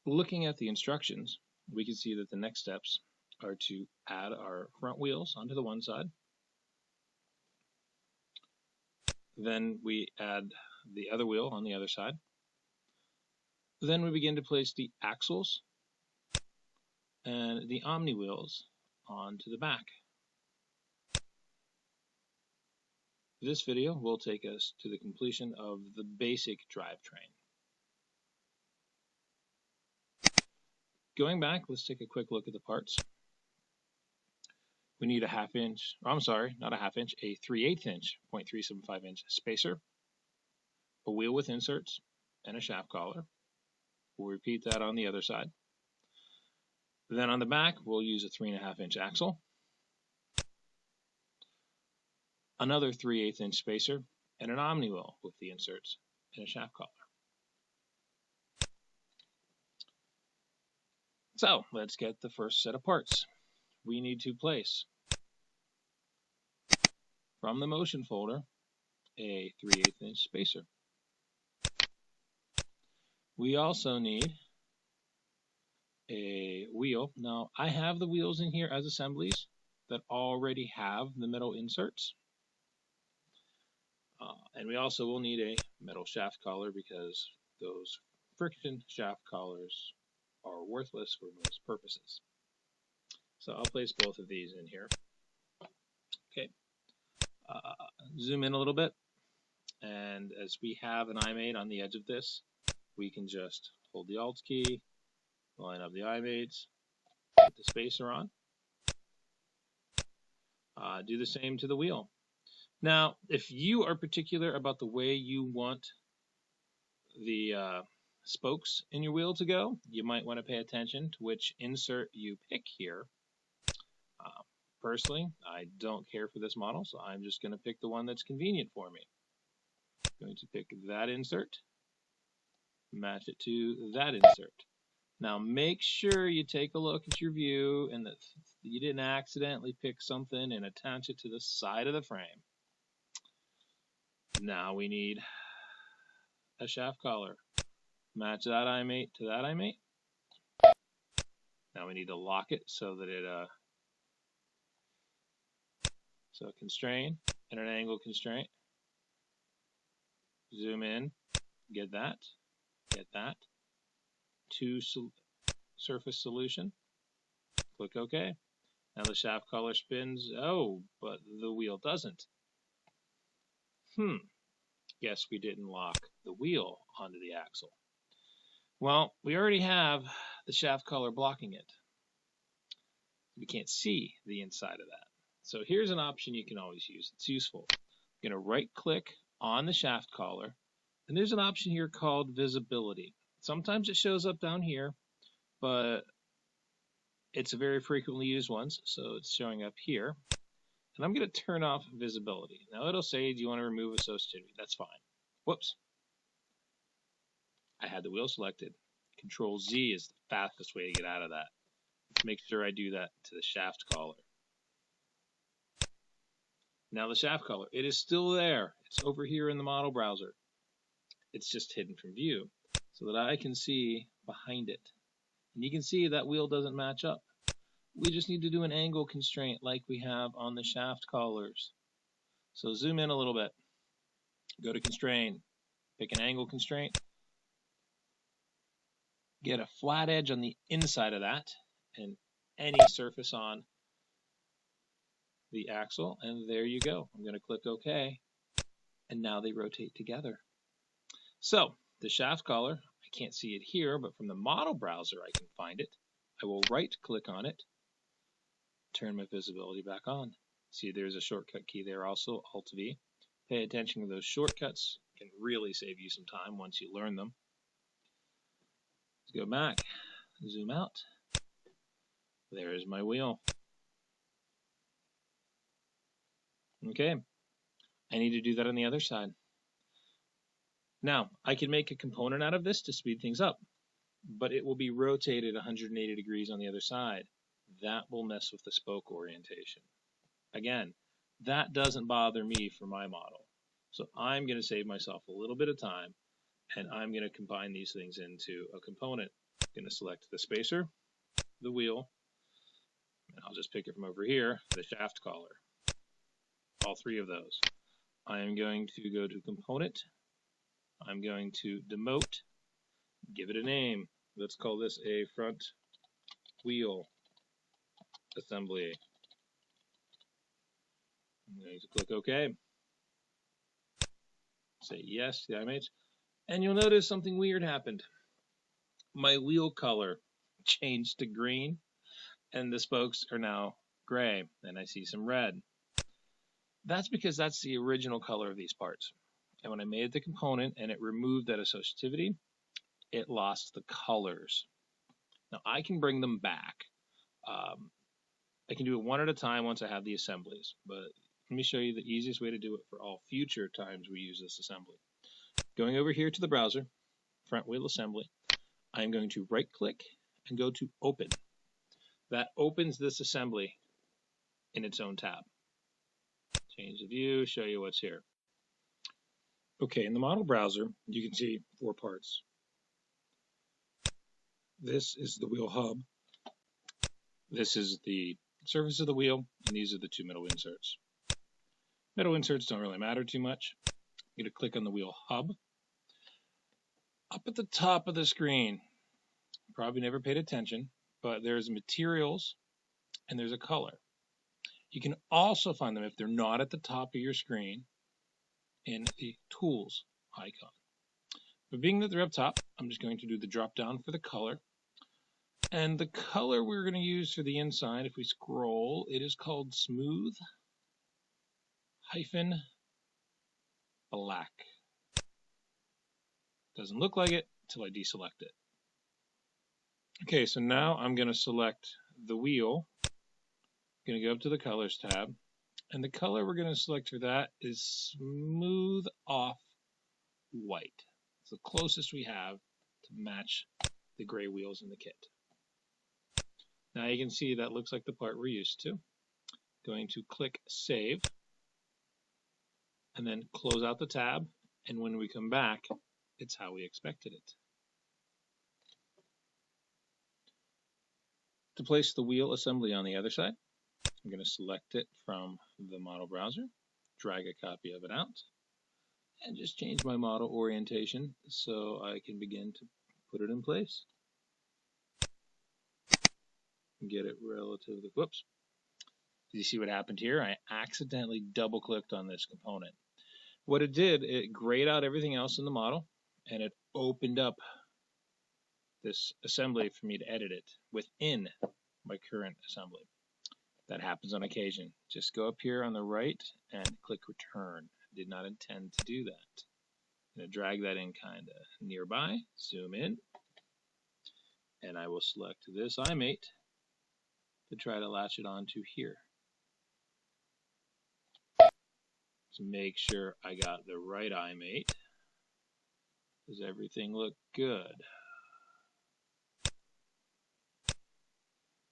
Looking at the instructions, we can see that the next steps are to add our front wheels onto the one side. Then we add the other wheel on the other side. Then we begin to place the axles and the omni wheels onto the back. This video will take us to the completion of the basic drivetrain. Going back, let's take a quick look at the parts. We need a 1/2 inch, or I'm sorry, not a 1/2 inch, a 3/8 inch, 0.375 inch spacer, a wheel with inserts, and a shaft collar. We'll repeat that on the other side. Then on the back, we'll use a 3.5 inch axle, another 3/8 inch spacer, and an omni wheel with the inserts and a shaft collar. So let's get the first set of parts. We need to place from the motion folder a 3/8 inch spacer. We also need a wheel. Now I have the wheels in here as assemblies that already have the metal inserts. And we also will need a metal shaft collar because those friction shaft collars are worthless for most purposes. So I'll place both of these in here. Okay. Zoom in a little bit, and as we have an iMate on the edge of this, we can just hold the Alt key, line up the iMates, put the spacer on. Do the same to the wheel. Now, if you are particular about the way you want the spokes in your wheel to go, you might want to pay attention to which insert you pick here. Personally, I don't care for this model, so I'm just going to pick the one that's convenient for me. I'm going to pick that insert, match it to that insert. Now make sure you take a look at your view and that you didn't accidentally pick something and attach it to the side of the frame. Now we need a shaft collar. Match that iMate to that iMate. Now we need to lock it so that it so constrain and an angle constraint. Zoom in, get that. To surface solution. Click OK. Now the shaft collar spins. Oh, but the wheel doesn't. Guess we didn't lock the wheel onto the axle. Well, we already have the shaft collar blocking it. We can't see the inside of that. So here's an option you can always use. It's useful. I'm going to right-click on the shaft collar, and there's an option here called visibility. Sometimes it shows up down here, but it's a very frequently used one, so it's showing up here. And I'm going to turn off visibility. Now it'll say, do you want to remove associativity? That's fine. Whoops. I had the wheel selected. Control Z is the fastest way to get out of that. Let's make sure I do that to the shaft collar. Now the shaft collar, it is still there. It's over here in the model browser. It's just hidden from view so that I can see behind it. And you can see that wheel doesn't match up. We just need to do an angle constraint like we have on the shaft collars. So zoom in a little bit. Go to constraint. Pick an angle constraint. Get a flat edge on the inside of that and any surface on the axle, and there you go. I'm going to click OK, and now they rotate together. So the shaft collar, I can't see it here, but from the model browser I can find it. I will right-click on it, turn my visibility back on. See, there's a shortcut key there also, Alt-V. Pay attention to those shortcuts. Can really save you some time once you learn them. Let's go back, zoom out. There is my wheel. Okay, I need to do that on the other side. Now, I can make a component out of this to speed things up, but it will be rotated 180 degrees on the other side. That will mess with the spoke orientation. Again, that doesn't bother me for my model. So I'm going to save myself a little bit of time, and I'm going to combine these things into a component. going to select the spacer, the wheel, and I'll just pick it from over here, the shaft collar. All three of those. I am going to go to Component. I'm going to demote, give it a name. Let's call this a front wheel assembly. I'm going to click OK. Say yes to the image. And you'll notice something weird happened. My wheel color changed to green, and the spokes are now gray, and I see some red. That's because that's the original color of these parts. And when I made the component and it removed that associativity, it lost the colors. Now I can bring them back. I can do it one at a time once I have the assemblies, but let me show you the easiest way to do it for all future times we use this assembly. Going over here to the browser, front wheel assembly, I'm going to right click and go to Open. That opens this assembly in its own tab. Change the view, show you what's here. Okay, in the model browser, you can see 4 parts. This is the wheel hub. This is the surface of the wheel, and these are the 2 middle inserts. Middle inserts don't really matter too much. I'm going to click on the wheel hub. Up at the top of the screen, probably never paid attention, but there's materials and there's a color. You can also find them if they're not at the top of your screen in the tools icon. But being that they're up top, I'm just going to do the drop down for the color. And the color we're going to use for the inside, if we scroll, it is called Smooth Black. Doesn't look like it until I deselect it. Okay, so now I'm going to select the wheel. I'm going to go up to the Colors tab. And the color we're going to select for that is Smooth Off White. It's the closest we have to match the gray wheels in the kit. Now you can see that looks like the part we're used to. Going to click Save. And then close out the tab. And when we come back, it's how we expected it. To place the wheel assembly on the other side, I'm going to select it from the model browser, drag a copy of it out, and just change my model orientation so I can begin to put it in place. Get it relatively, whoops. Did you see what happened here? I accidentally double clicked on this component. What it did, it grayed out everything else in the model, and it opened up this assembly for me to edit it within my current assembly. That happens on occasion. Just go up here on the right and click Return. I did not intend to do that. I'm going to drag that in kind of nearby, zoom in, and I will select this iMate to try to latch it onto here. To make sure I got the right iMate. Does everything look good?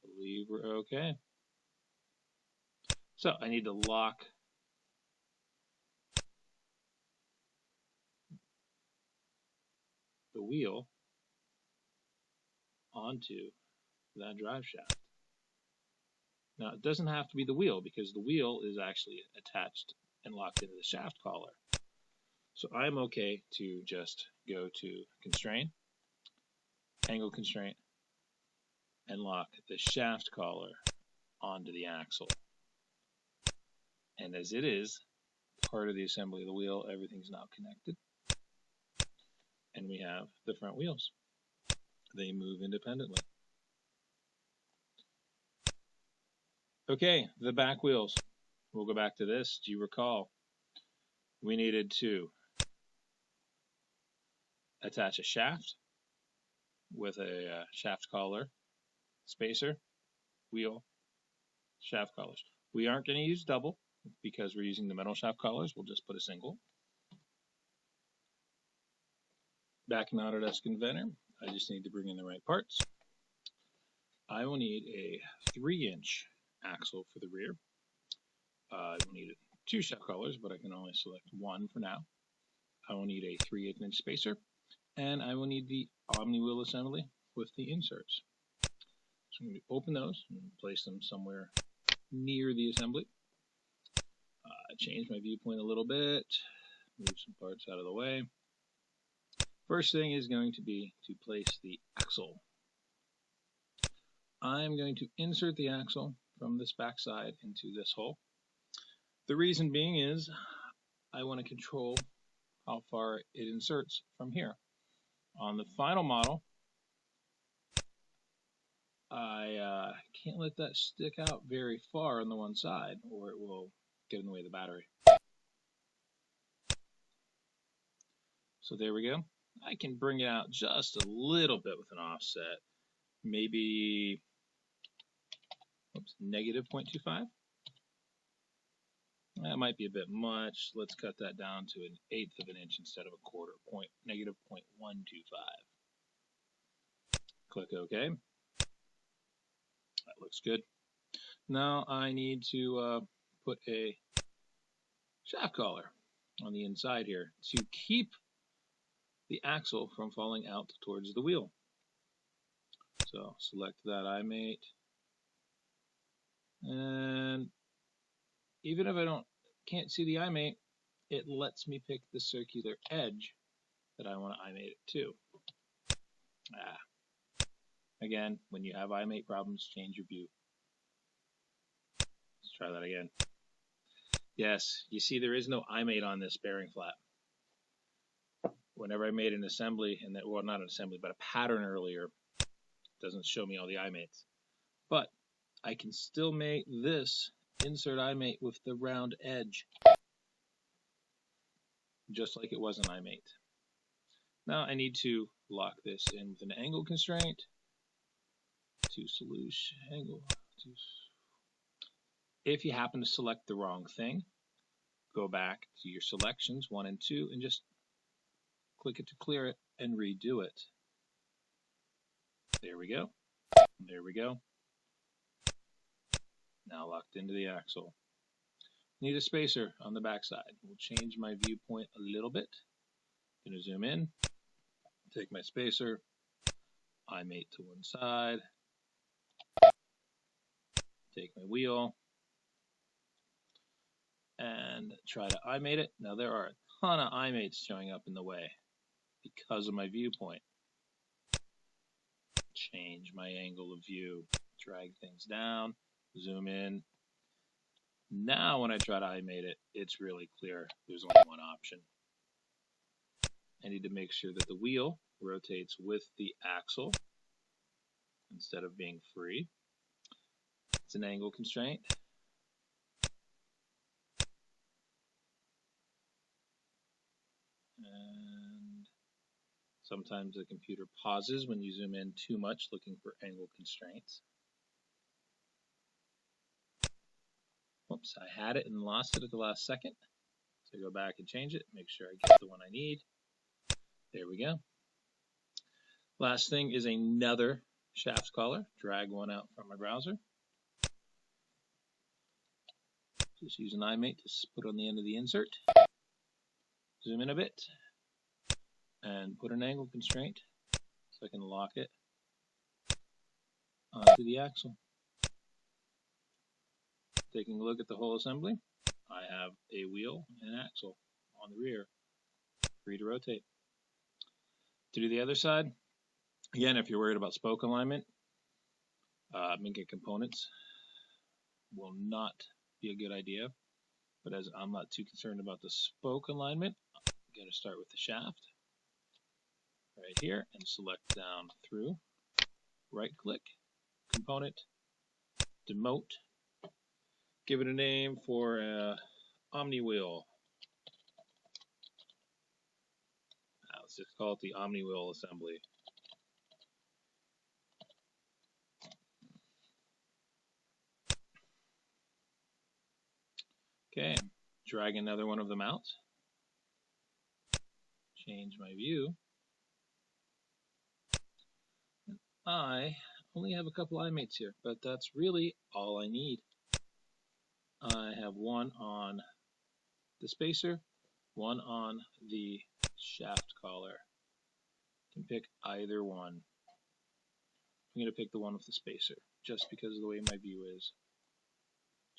I believe we're okay. So I need to lock the wheel onto that drive shaft. Now it doesn't have to be the wheel because the wheel is actually attached and locked into the shaft collar. So I'm okay to just go to Constraint, Angle Constraint, and lock the shaft collar onto the axle. And as it is part of the assembly of the wheel, everything's now connected. And we have the front wheels. They move independently. Okay, the back wheels. We'll go back to this. Do you recall? We needed to attach a shaft with a shaft collar, spacer, wheel, shaft collars. We aren't going to use double because we're using the metal shaft collars. We'll just put a single. Back in Autodesk Inventor, I just need to bring in the right parts. I will need a 3-inch axle for the rear. I will need 2 shaft collars, but I can only select 1 for now. I will need a 3/8 inch spacer, and I will need the Omni wheel assembly with the inserts. So I'm going to open those and place them somewhere near the assembly. Change my viewpoint a little bit, move some parts out of the way. First thing is going to be to place the axle. I'm going to insert the axle from this backside into this hole. The reason being is I want to control how far it inserts from here. On the final model, I can't let that stick out very far on the one side or it will get in the way of the battery. So there we go. I can bring it out just a little bit with an offset, maybe negative 0.25. That might be a bit much. Let's cut that down to 1/8 of an inch instead of a quarter, negative 0.125. Click OK. That looks good. Now I need to put a shaft collar on the inside here to keep the axle from falling out towards the wheel. So select that I-mate, and even if I can't see the I-mate, it lets me pick the circular edge that I want to I-mate it to. Again, when you have I-mate problems, change your view. Let's try that again. Yes, you see there is no I-mate on this bearing flap. Whenever I made an assembly, well, not an assembly, but a pattern earlier, it doesn't show me all the I-mates. But I can still make this insert I-mate with the round edge, just like it was an I-mate. Now I need to lock this in with an angle constraint to solution angle. If you happen to select the wrong thing, go back to your selections 1 and 2 and just click it to clear it and redo it. There we go. There we go. Now locked into the axle. Need a spacer on the backside. We'll change my viewpoint a little bit. Going to zoom in, take my spacer, I-mate to one side, take my wheel, and try to I-mate it. Now there are a ton of I-mates showing up in the way because of my viewpoint. Change my angle of view, drag things down, zoom in. Now when I try to I-mate it, it's really clear there's only one option. I need to make sure that the wheel rotates with the axle instead of being free. It's an angle constraint. And sometimes the computer pauses when you zoom in too much looking for angle constraints. Oops, I had it and lost it at the last second. So go back and change it, make sure I get the one I need. There we go. Last thing is another shaft collar. Drag one out from my browser. Just use an I-mate to put on the end of the insert. Zoom in a bit and put an angle constraint so I can lock it onto the axle. Taking a look at the whole assembly, I have a wheel and an axle on the rear, free to rotate. To do the other side, again, if you're worried about spoke alignment, making components will not be a good idea. But as I'm not too concerned about the spoke alignment, I'm going to start with the shaft right here and select down through. Right click, component, demote. Give it a name for Omni wheel. Let's just call it the Omni wheel assembly. Okay, drag another one of them out. Change my view. I only have a couple I-mates here, but that's really all I need. I have one on the spacer, one on the shaft collar. You can pick either one. I'm going to pick the one with the spacer, just because of the way my view is.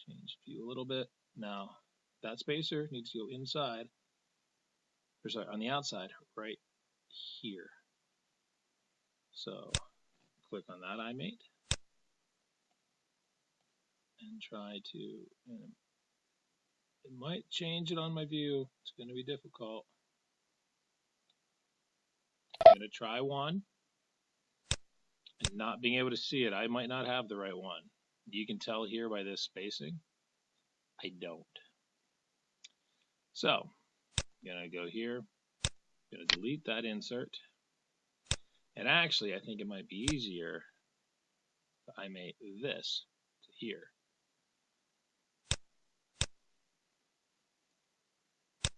Change view a little bit. Now, that spacer needs to go inside, or sorry, on the outside, right here. So, click on that iMate, and try to, it might change it on my view. It's going to be difficult. I'm going to try one, and not being able to see it, I might not have the right one. You can tell here by this spacing, I don't. So, I'm going to go here, I'm going to delete that insert, and actually I think it might be easier if I made this to here.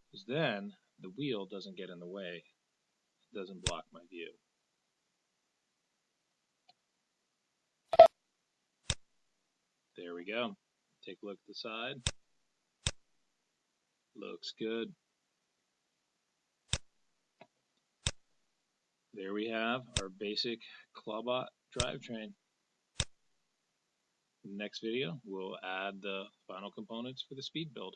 Because then the wheel doesn't get in the way, it doesn't block my view. There we go. Take a look at the side. Looks good. There we have our basic Clawbot drivetrain. In the next video, we'll add the final components for the speed build.